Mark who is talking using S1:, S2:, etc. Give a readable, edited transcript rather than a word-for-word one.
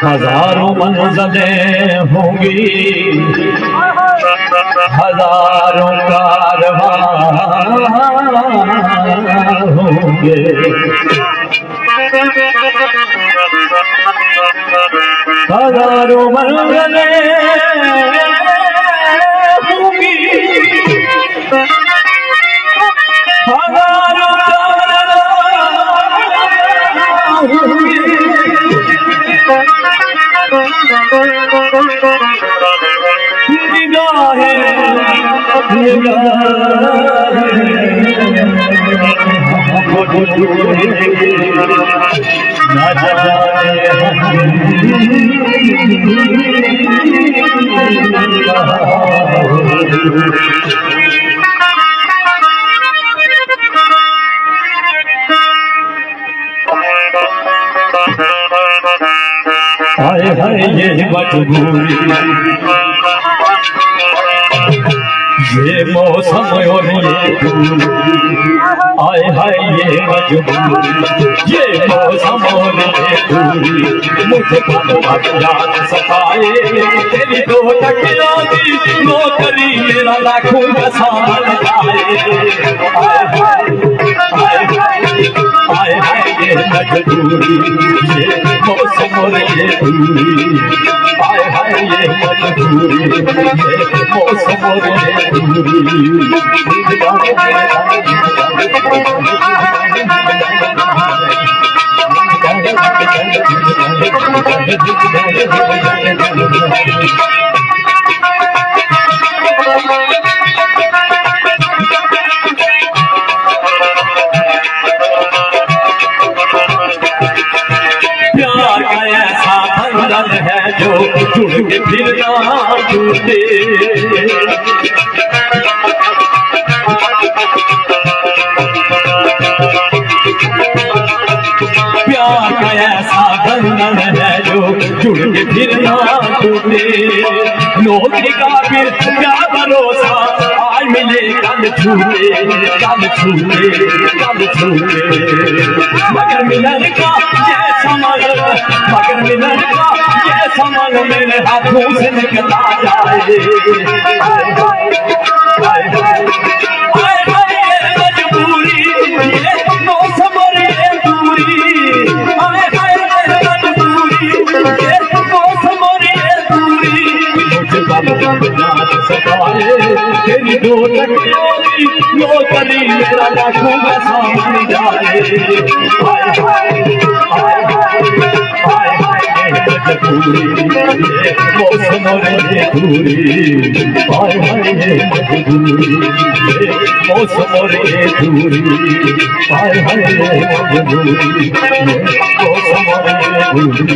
S1: हजारों मंज़िलें होंगी, हजारों कारवां होंगे, हजारों मंज़िलें होंगी, हजारों हाय हाय ये मजबूरी, ये मौसम और ये दूरी, हाय हाय ये मजबूरी, ये मौसम और ये दूरी, मुझे पल भर याद सताए तेरी दो टकियों की नौकरी मेरा लाखों का साल जाए। हाय हाय हाय हाय हाय ये मजबूरी, ये मौसम और ये दूरी, हाय हाय ये मजबूरी, ये मौसम और ये दूरी। प्यार का ऐसा बंधन है जो जुड़ के फिर ना टूटे, प्यार का ऐसा बंधन है जो जुड़ के फिर ना टूटे। नौकरी का फिर क्या भरोसा, आज मिले कल छूटे, कल छूटे, कल छूटे। मगर मिलन का ये समझ, मगर मिलन का ये समझ मेरे हाथों से निकला जाए। हाय हाय हाय हाय हाय ये मजबूरी, ये मौसम और ये दूरी, हाय हाय ये मजबूरी, ये मौसम और ये दूरी। मुझे कब कब याद सताए तेरी दो टकियों की नौकरी मेरा लाखों का सामान जाए। हाय हाय हाय हाय हाय ये मजबूरी, ये मौसम और ये दूरी, हाय हाय ये मजबूरी, ये मौसम और ये दूरी, हाय हाय ये मजबूरी, ये मौसम और ये दूरी।